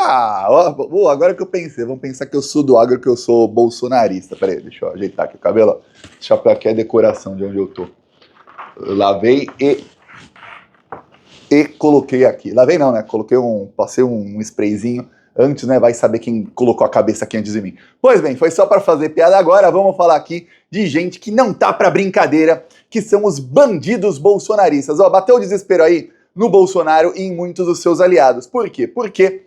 Agora que eu pensei, vamos pensar que eu sou do agro, que eu sou bolsonarista. Peraí, deixa eu ajeitar aqui o cabelo. Ó. Esse chapéu aqui é a decoração de onde eu tô. Eu lavei e coloquei aqui. Lavei não, né? Passei um sprayzinho antes, né? Vai saber quem colocou a cabeça aqui antes de mim. Pois bem, foi só para fazer piada. Agora vamos falar aqui de gente que não tá pra brincadeira, que são os bandidos bolsonaristas. Ó, bateu o desespero aí no Bolsonaro e em muitos dos seus aliados. Por quê? Porque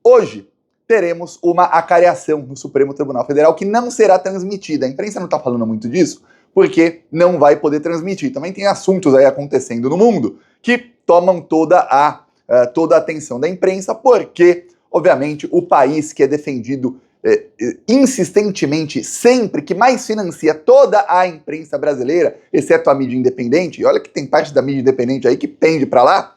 hoje teremos uma acareação no Supremo Tribunal Federal que não será transmitida. A imprensa não tá falando muito disso, porque não vai poder transmitir. Também tem assuntos aí acontecendo no mundo que tomam toda a atenção da imprensa, porque, obviamente, o país que é defendido insistentemente, sempre, que mais financia toda a imprensa brasileira, exceto a mídia independente, e olha que tem parte da mídia independente aí que pende para lá,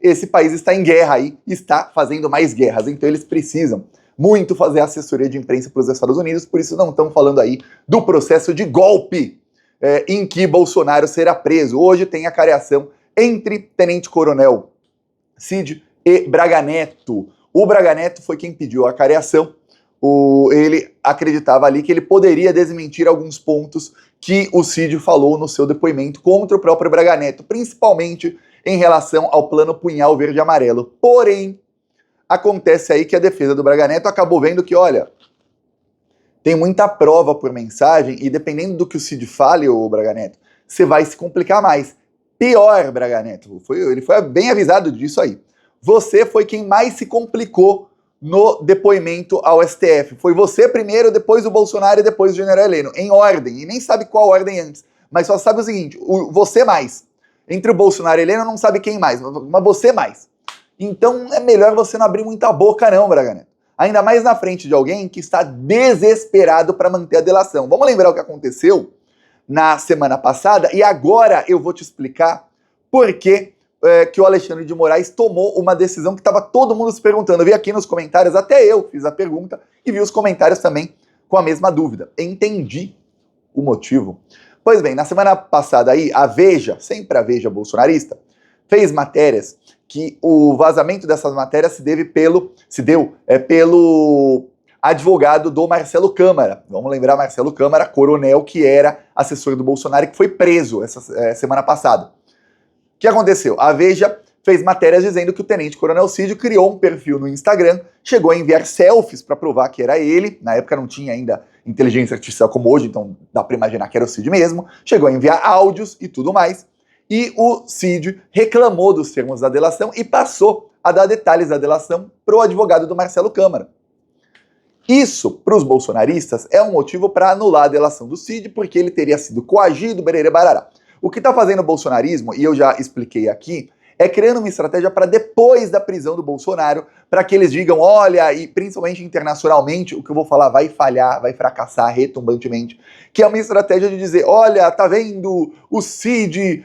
esse país está em guerra aí, está fazendo mais guerras, então eles precisam muito fazer assessoria de imprensa para os Estados Unidos, por isso não estão falando aí do processo de golpe em que Bolsonaro será preso. Hoje tem a careação entre Tenente Coronel Cid e Braga Neto. O Braga Neto foi quem pediu a careação. Ele acreditava ali que ele poderia desmentir alguns pontos que o Cid falou no seu depoimento contra o próprio Braga Neto, principalmente em relação ao plano Punhal Verde e Amarelo. Porém, acontece aí que a defesa do Braga Neto acabou vendo que, olha, tem muita prova por mensagem e dependendo do que o Cid fale, o Braga Neto, você vai se complicar mais. Pior, Braga Neto, ele foi bem avisado disso aí. Você foi quem mais se complicou no depoimento ao STF. Foi você primeiro, depois o Bolsonaro e depois o general Heleno, em ordem, e nem sabe qual ordem antes, mas só sabe o seguinte, você mais. Entre o Bolsonaro e Heleno não sabe quem mais, mas você mais. Então é melhor você não abrir muita boca não, Braga Neto. Ainda mais na frente de alguém que está desesperado para manter a delação. Vamos lembrar o que aconteceu na semana passada, e agora eu vou te explicar por que o Alexandre de Moraes tomou uma decisão que estava todo mundo se perguntando. Eu vi aqui nos comentários, até eu fiz a pergunta, e vi os comentários também com a mesma dúvida. Entendi o motivo. Pois bem, na semana passada aí, a Veja, sempre a Veja bolsonarista, fez matérias que o vazamento dessas matérias se deu pelo advogado do Marcelo Câmara. Vamos lembrar Marcelo Câmara, coronel que era assessor do Bolsonaro e que foi preso essa semana passada. O que aconteceu? A Veja fez matérias dizendo que o Tenente Coronel Cid criou um perfil no Instagram, chegou a enviar selfies para provar que era ele, na época não tinha ainda inteligência artificial como hoje, então dá para imaginar que era o Cid mesmo, chegou a enviar áudios e tudo mais, e o Cid reclamou dos termos da delação e passou a dar detalhes da delação para o advogado do Marcelo Câmara. Isso, para os bolsonaristas, é um motivo para anular a delação do Cid, porque ele teria sido coagido, bererê barará. O que está fazendo o bolsonarismo, e eu já expliquei aqui, é criando uma estratégia para depois da prisão do Bolsonaro, para que eles digam, olha, e principalmente internacionalmente, o que eu vou falar vai falhar, vai fracassar retumbantemente, que é uma estratégia de dizer, olha, tá vendo, o Cid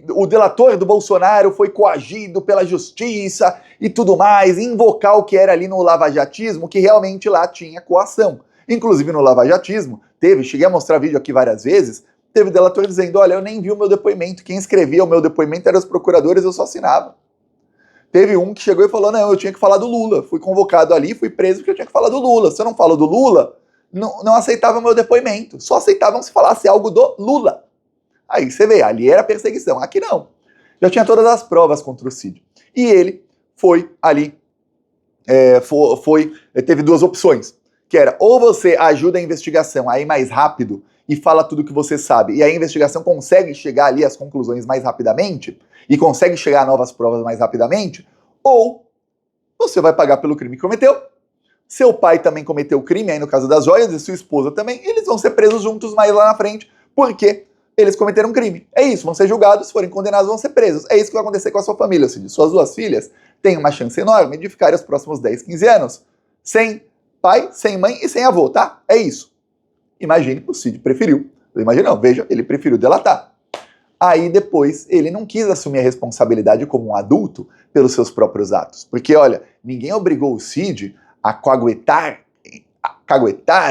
o delator do Bolsonaro foi coagido pela justiça e tudo mais, invocar o que era ali no lavajatismo, que realmente lá tinha coação. Inclusive no lavajatismo, cheguei a mostrar vídeo aqui várias vezes, teve delator dizendo, olha, eu nem vi o meu depoimento, quem escrevia o meu depoimento eram os procuradores, eu só assinava. Teve um que chegou e falou, não, eu tinha que falar do Lula, fui convocado ali, fui preso porque eu tinha que falar do Lula. Se eu não falo do Lula, não aceitava o meu depoimento, só aceitavam se falasse algo do Lula. Aí você vê, ali era perseguição, aqui não. Já tinha todas as provas contra o Cid. E ele foi ali, teve duas opções, que era ou você ajuda a investigação a ir mais rápido e fala tudo o que você sabe, e a investigação consegue chegar ali às conclusões mais rapidamente, e consegue chegar a novas provas mais rapidamente, ou você vai pagar pelo crime que cometeu, seu pai também cometeu o crime, aí no caso das joias, e sua esposa também, eles vão ser presos juntos mais lá na frente, porque eles cometeram um crime. É isso, vão ser julgados, se forem condenados, vão ser presos. É isso que vai acontecer com a sua família, ou seja, suas duas filhas têm uma chance enorme de ficarem os próximos 10, 15 anos sem pai, sem mãe e sem avô, tá? É isso. Imagine, o Cid preferiu. Veja, ele preferiu delatar. Aí depois ele não quis assumir a responsabilidade como um adulto pelos seus próprios atos. Porque, olha, ninguém obrigou o Cid a caguetar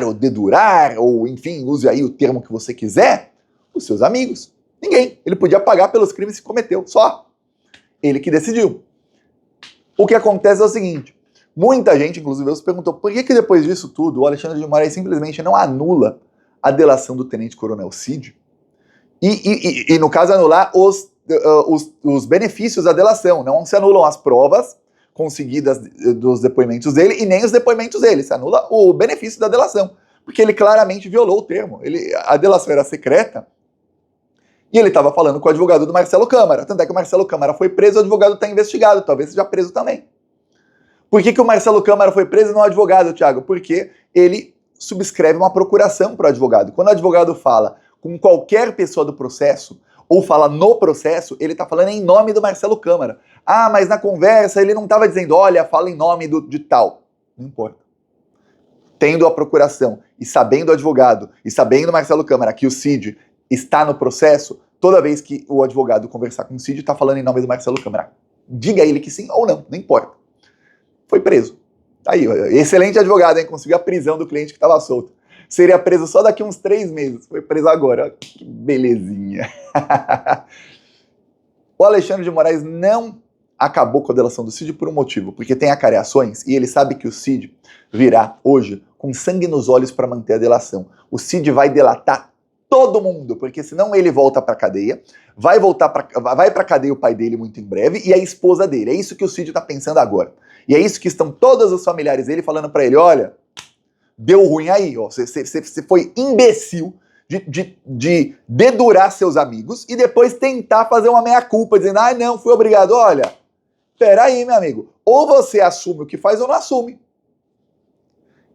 ou dedurar, ou enfim, use aí o termo que você quiser, os seus amigos. Ninguém. Ele podia pagar pelos crimes que cometeu, só. Ele que decidiu. O que acontece é o seguinte, Muita gente, inclusive, se perguntou por que depois disso tudo o Alexandre de Moraes simplesmente não anula a delação do tenente-coronel Cid e, no caso, anular os benefícios da delação. Não se anulam as provas conseguidas dos depoimentos dele e nem os depoimentos dele. Se anula o benefício da delação, porque ele claramente violou o termo. A delação era secreta e ele estava falando com o advogado do Marcelo Câmara. Tanto é que o Marcelo Câmara foi preso, o advogado está investigado, talvez seja preso também. Por que o Marcelo Câmara foi preso e não o advogado, Thiago? Porque ele subscreve uma procuração para o advogado. Quando o advogado fala com qualquer pessoa do processo, ou fala no processo, ele está falando em nome do Marcelo Câmara. Ah, mas na conversa ele não estava dizendo, olha, fala em nome de tal. Não importa. Tendo a procuração, e sabendo o advogado, e sabendo o Marcelo Câmara que o Cid está no processo, toda vez que o advogado conversar com o Cid, está falando em nome do Marcelo Câmara. Diga ele que sim ou não importa. Foi preso. Aí, excelente advogado, hein? Conseguiu a prisão do cliente que estava solto. Seria preso só daqui uns 3 meses. Foi preso agora. Que belezinha. O Alexandre de Moraes não acabou com a delação do Cid por um motivo, porque tem acareações e ele sabe que o Cid virá hoje com sangue nos olhos para manter a delação. O Cid vai delatar todo mundo, porque senão ele volta para cadeia, vai para cadeia o pai dele muito em breve e a esposa dele. É isso que o Cid está pensando agora. E é isso que estão todos os familiares dele falando para ele, olha, deu ruim aí, ó, você foi imbecil de dedurar seus amigos e depois tentar fazer uma meia-culpa, dizendo, ah, não, fui obrigado. Olha, peraí, meu amigo, ou você assume o que faz ou não assume.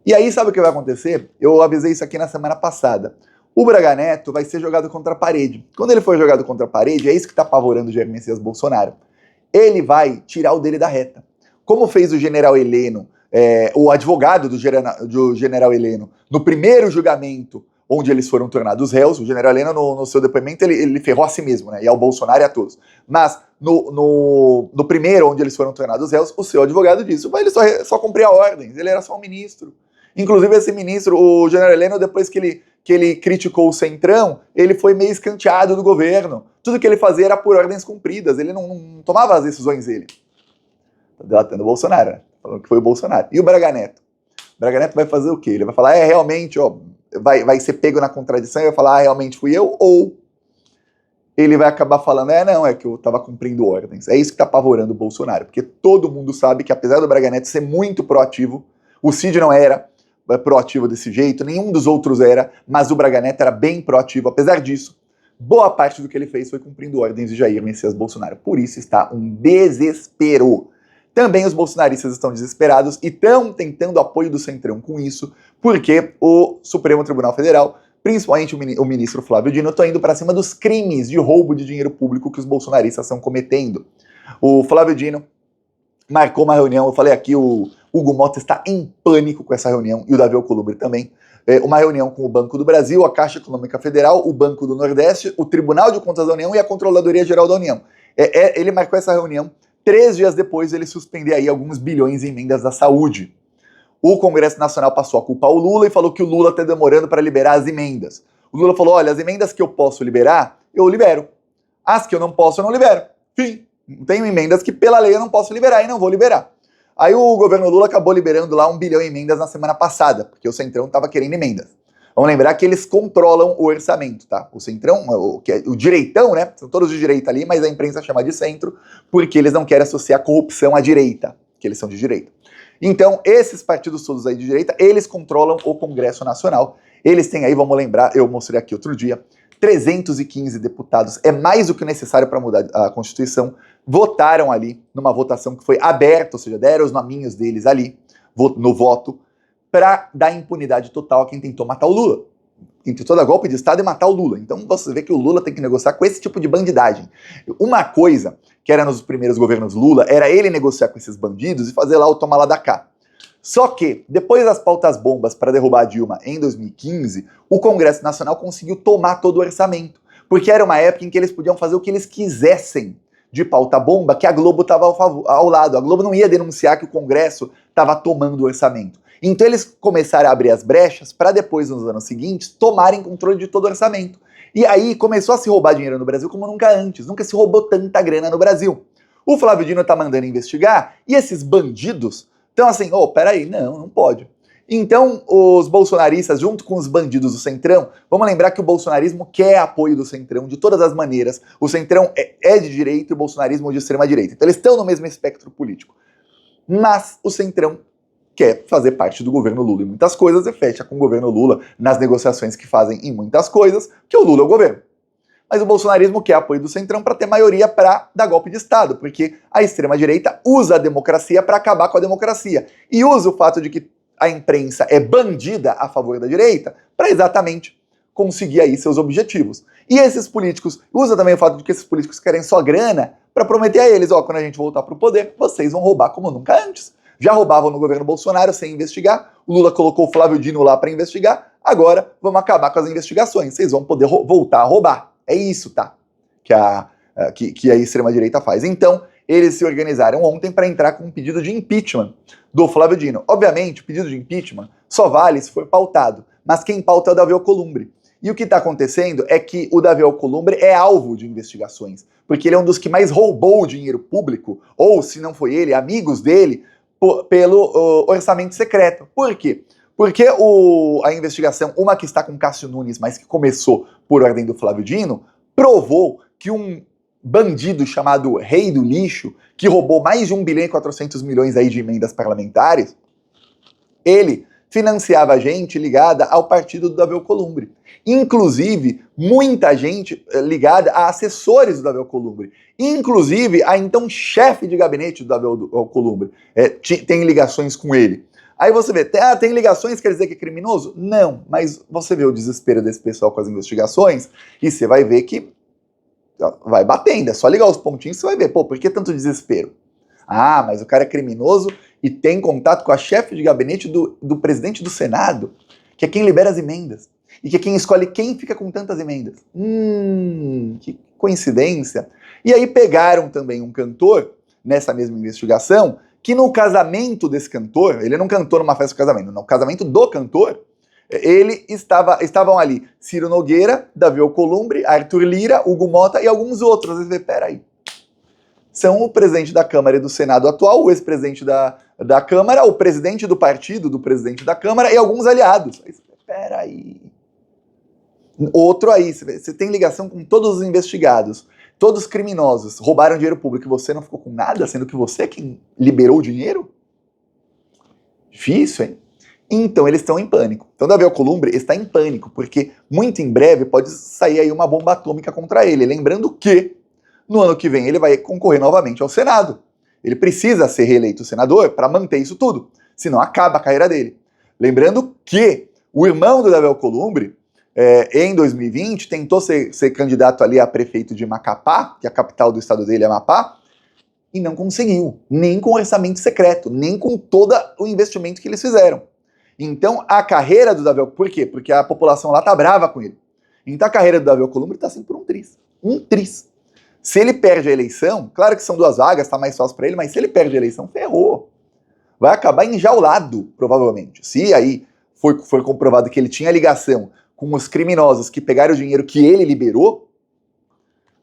E aí, sabe o que vai acontecer? Eu avisei isso aqui na semana passada. O Braga Neto vai ser jogado contra a parede. Quando ele for jogado contra a parede, é isso que está apavorando o Jair Messias Bolsonaro. Ele vai tirar o dele da reta. Como fez o general Heleno, o advogado do general Heleno, no primeiro julgamento onde eles foram tornados réus, o general Heleno, no seu depoimento, ele ferrou a si mesmo, né? E ao Bolsonaro e a todos. Mas no primeiro, onde eles foram tornados réus, o seu advogado disse, ele só cumpria ordens, ele era só um ministro. Inclusive, esse ministro, o general Heleno, depois que ele criticou o Centrão, ele foi meio escanteado do governo. Tudo que ele fazia era por ordens cumpridas, ele não tomava as decisões dele. Tá delatando o Bolsonaro, né? Falando que foi o Bolsonaro. E o Braga Neto? O Braga Neto vai fazer o quê? Ele vai falar, realmente, ó, vai ser pego na contradição e vai falar, realmente fui eu, ou ele vai acabar falando, não, é que eu tava cumprindo ordens. É isso que tá apavorando o Bolsonaro, porque todo mundo sabe que apesar do Braga Neto ser muito proativo, o Cid não era proativo desse jeito, nenhum dos outros era, mas o Braga Neto era bem proativo. Apesar disso, boa parte do que ele fez foi cumprindo ordens de Jair Messias Bolsonaro. Por isso está um desespero. Também os bolsonaristas estão desesperados e estão tentando apoio do Centrão com isso, porque o Supremo Tribunal Federal, principalmente o ministro Flávio Dino, estão indo para cima dos crimes de roubo de dinheiro público que os bolsonaristas estão cometendo. O Flávio Dino marcou uma reunião, eu falei aqui, o Hugo Mota está em pânico com essa reunião, e o Davi Alcolumbre também. Uma reunião com o Banco do Brasil, a Caixa Econômica Federal, o Banco do Nordeste, o Tribunal de Contas da União e a Controladoria Geral da União. Ele marcou essa reunião 3 dias depois ele suspender aí alguns bilhões em emendas da saúde. O Congresso Nacional passou a culpa ao Lula e falou que o Lula está demorando para liberar as emendas. O Lula falou, olha, as emendas que eu posso liberar, eu libero. As que eu não posso, eu não libero. Fim. Tenho emendas que pela lei eu não posso liberar e não vou liberar. Aí o governo Lula acabou liberando lá 1 bilhão em emendas na semana passada, porque o Centrão estava querendo emendas. Vamos lembrar que eles controlam o orçamento, tá? O Centrão, o direitão, né? São todos de direita ali, mas a imprensa chama de centro, porque eles não querem associar corrupção à direita, que eles são de direita. Então, esses partidos todos aí de direita, eles controlam o Congresso Nacional. Eles têm aí, vamos lembrar, eu mostrei aqui outro dia, 315 deputados, é mais do que necessário para mudar a Constituição, votaram ali numa votação que foi aberta, ou seja, deram os nominhos deles ali, no voto, para dar impunidade total a quem tentou matar o Lula. Quem tentou dar golpe de Estado e matar o Lula. Então você vê que o Lula tem que negociar com esse tipo de bandidagem. Uma coisa que era nos primeiros governos Lula era ele negociar com esses bandidos e fazer lá o toma lá da cá. Só que, depois das pautas bombas para derrubar a Dilma em 2015, o Congresso Nacional conseguiu tomar todo o orçamento. Porque era uma época em que eles podiam fazer o que eles quisessem de pauta bomba, que a Globo estava ao lado. A Globo não ia denunciar que o Congresso estava tomando o orçamento. Então eles começaram a abrir as brechas para depois, nos anos seguintes, tomarem controle de todo o orçamento. E aí começou a se roubar dinheiro no Brasil como nunca antes. Nunca se roubou tanta grana no Brasil. O Flávio Dino está mandando investigar e esses bandidos Então assim, peraí, não pode. Então os bolsonaristas, junto com os bandidos do Centrão, vamos lembrar que o bolsonarismo quer apoio do Centrão de todas as maneiras. O Centrão é de direita e o bolsonarismo é de extrema direita. Então eles estão no mesmo espectro político. Mas o Centrão quer fazer parte do governo Lula em muitas coisas e fecha com o governo Lula nas negociações que fazem em muitas coisas, que o Lula é o governo. Mas o bolsonarismo quer apoio do Centrão para ter maioria para dar golpe de Estado, porque a extrema-direita usa a democracia para acabar com a democracia. E usa o fato de que a imprensa é bandida a favor da direita para exatamente conseguir aí seus objetivos. E esses políticos, usa também o fato de que esses políticos querem só grana para prometer a eles, quando a gente voltar para o poder, vocês vão roubar como nunca antes. Já roubavam no governo Bolsonaro sem investigar, o Lula colocou o Flávio Dino lá para investigar, agora vamos acabar com as investigações, vocês vão poder voltar a roubar. É isso, tá? Que a extrema-direita faz. Então, eles se organizaram ontem para entrar com um pedido de impeachment do Flávio Dino. Obviamente, o pedido de impeachment só vale se for pautado, mas quem pauta é o Davi Alcolumbre. E o que está acontecendo é que o Davi Alcolumbre é alvo de investigações, porque ele é um dos que mais roubou o dinheiro público, ou, se não foi ele, amigos dele, pelo orçamento secreto. Por quê? Porque a investigação, uma que está com Cássio Nunes, mas que começou por ordem do Flávio Dino, provou que um bandido chamado Rei do Lixo, que roubou mais de 1 bilhão e 400 milhões aí de emendas parlamentares, ele financiava gente ligada ao partido do Davi Alcolumbre. Inclusive, muita gente ligada a assessores do Davi Alcolumbre. Inclusive, a então chefe de gabinete do Davi Alcolumbre tem ligações com ele. Aí você vê, tem ligações, quer dizer que é criminoso? Não, mas você vê o desespero desse pessoal com as investigações e você vai ver que vai batendo, é só ligar os pontinhos e você vai ver, por que tanto desespero? Ah, mas o cara é criminoso e tem contato com a chefe de gabinete do presidente do Senado, que é quem libera as emendas, e que é quem escolhe quem fica com tantas emendas. Que coincidência. E aí pegaram também um cantor, nessa mesma investigação, que no casamento desse cantor, ele não cantou numa festa de casamento, no casamento do cantor, estavam ali Ciro Nogueira, Davi Alcolumbre, Arthur Lira, Hugo Mota e alguns outros. Você vê, peraí. São o presidente da Câmara e do Senado atual, o ex-presidente da Câmara, o presidente do partido do presidente da Câmara e alguns aliados. Aí você vê, peraí. Outro aí, você tem ligação com todos os investigados, todos criminosos, roubaram dinheiro público e você não ficou com nada, sendo que você é quem liberou o dinheiro? Difícil, hein? Então eles estão em pânico. Então Davi Alcolumbre está em pânico, porque muito em breve pode sair aí uma bomba atômica contra ele. Lembrando que no ano que vem ele vai concorrer novamente ao Senado. Ele precisa ser reeleito senador para manter isso tudo, senão acaba a carreira dele. Lembrando que o irmão do Davi Alcolumbre, em 2020, tentou ser candidato ali a prefeito de Macapá, que a capital do estado dele é Amapá, e não conseguiu, nem com orçamento secreto, nem com todo o investimento que eles fizeram. Então a carreira do Davi Alcolumbre, por quê? Porque a população lá tá brava com ele. Então a carreira do Davi Alcolumbre tá assim por um triz. Um triz. Se ele perde a eleição, claro que são 2 vagas, tá mais fácil para ele, mas se ele perde a eleição, ferrou. Vai acabar enjaulado, provavelmente. Se aí for comprovado que ele tinha ligação com os criminosos que pegaram o dinheiro que ele liberou,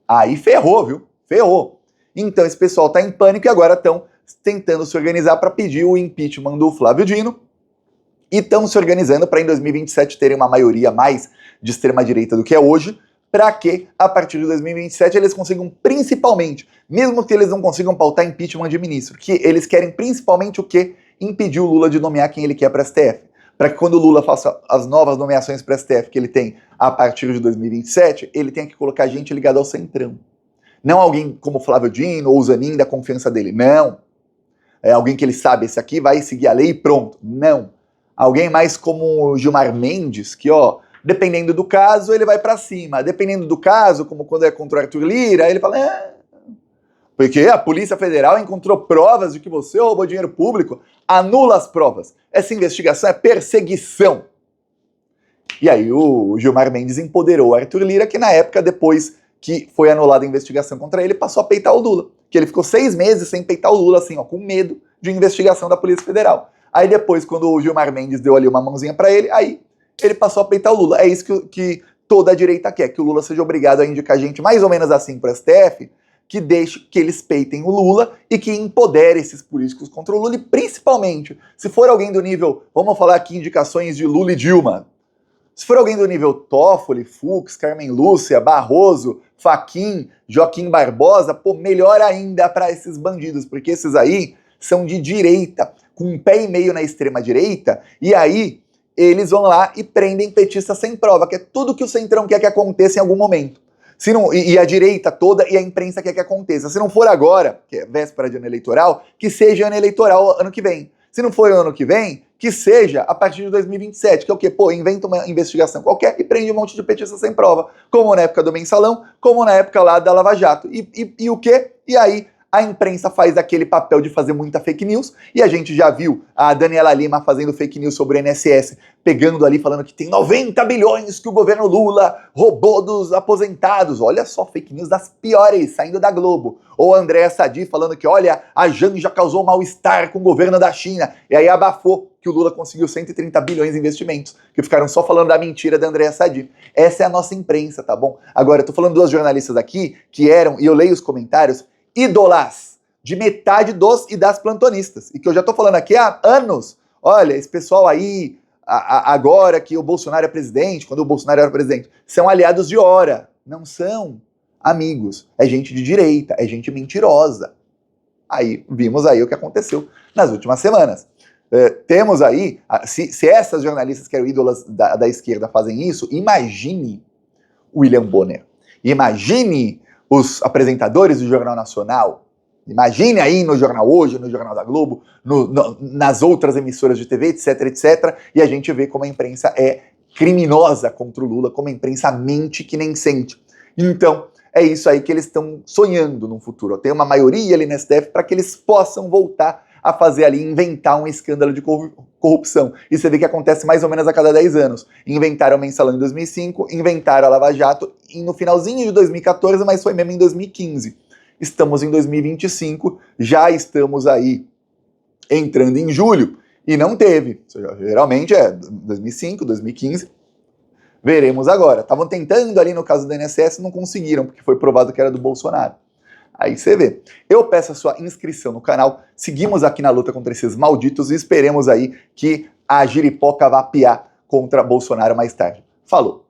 aí ferrou, viu? Ferrou. Então esse pessoal tá em pânico e agora estão tentando se organizar para pedir o impeachment do Flávio Dino e estão se organizando para em 2027 terem uma maioria mais de extrema-direita do que é hoje, para que, a partir de 2027, eles consigam principalmente, mesmo que eles não consigam pautar impeachment de ministro, que eles querem principalmente o quê? Impedir o Lula de nomear quem ele quer para a STF. Para que quando o Lula faça as novas nomeações para a STF que ele tem a partir de 2027, ele tenha que colocar gente ligada ao Centrão. Não alguém como Flávio Dino ou Zanin da confiança dele, não. É alguém que ele sabe, esse aqui vai seguir a lei e pronto. Não. Alguém mais como o Gilmar Mendes, que dependendo do caso, ele vai para cima. Dependendo do caso, como quando é contra o Arthur Lira, ele fala, porque a Polícia Federal encontrou provas de que você roubou dinheiro público, anula as provas. Essa investigação é perseguição. E aí o Gilmar Mendes empoderou o Arthur Lira, que na época, depois que foi anulada a investigação contra ele, passou a peitar o Lula. Que ele ficou 6 meses sem peitar o Lula, assim, com medo de investigação da Polícia Federal. Aí depois, quando o Gilmar Mendes deu ali uma mãozinha para ele, aí ele passou a peitar o Lula. É isso que toda a direita quer, que o Lula seja obrigado a indicar gente mais ou menos assim para o STF, que deixe que eles peitem o Lula e que empodere esses políticos contra o Lula, e principalmente, se for alguém do nível, vamos falar aqui indicações de Lula e Dilma, se for alguém do nível Toffoli, Fux, Carmen Lúcia, Barroso, Fachin, Joaquim Barbosa, pô, melhor ainda para esses bandidos, porque esses aí são de direita, com um pé e meio na extrema direita, e aí eles vão lá e prendem petistas sem prova, que é tudo que o Centrão quer que aconteça em algum momento. Se não, e a direita toda e a imprensa quer que aconteça. Se não for agora, que é véspera de ano eleitoral, que seja ano eleitoral ano que vem. Se não for ano que vem, que seja a partir de 2027, que é o quê? Pô, inventa uma investigação qualquer e prende um monte de petistas sem prova, como na época do Mensalão, como na época lá da Lava Jato. E o quê? E aí a imprensa faz aquele papel de fazer muita fake news, e a gente já viu a Daniela Lima fazendo fake news sobre o INSS, pegando ali, falando que tem 90 bilhões que o governo Lula roubou dos aposentados. Olha só, fake news das piores, saindo da Globo. Ou a Andréa Sadi falando que, olha, a Janja causou mal-estar com o governo da China, e aí abafou que o Lula conseguiu 130 bilhões em investimentos, que ficaram só falando da mentira da Andréa Sadi. Essa é a nossa imprensa, tá bom? Agora, eu tô falando duas jornalistas aqui, que eram, e eu leio os comentários, ídolas de metade dos e das plantonistas. E que eu já tô falando aqui há anos. Olha, esse pessoal aí, agora que o Bolsonaro é presidente, quando o Bolsonaro era presidente, são aliados de hora. Não são amigos. É gente de direita, é gente mentirosa. Aí, vimos aí o que aconteceu nas últimas semanas. Temos aí, se essas jornalistas que eram ídolas da esquerda fazem isso, imagine o William Bonner. Imagine os apresentadores do Jornal Nacional, imagine aí no Jornal Hoje, no Jornal da Globo, nas outras emissoras de TV, etc, etc, e a gente vê como a imprensa é criminosa contra o Lula, como a imprensa mente que nem sente. Então, é isso aí que eles estão sonhando no futuro. Tem uma maioria ali no STF para que eles possam voltar a fazer ali, inventar um escândalo de corrupção. E você vê que acontece mais ou menos a cada 10 anos. Inventaram o Mensalão em 2005, inventaram a Lava Jato no finalzinho de 2014, mas foi mesmo em 2015. Estamos em 2025, já estamos aí entrando em julho, e não teve. Geralmente é 2005, 2015, veremos agora. Estavam tentando ali no caso do INSS, não conseguiram, porque foi provado que era do Bolsonaro. Aí você vê. Eu peço a sua inscrição no canal, seguimos aqui na luta contra esses malditos e esperemos aí que a giripoca vá piar contra Bolsonaro mais tarde. Falou!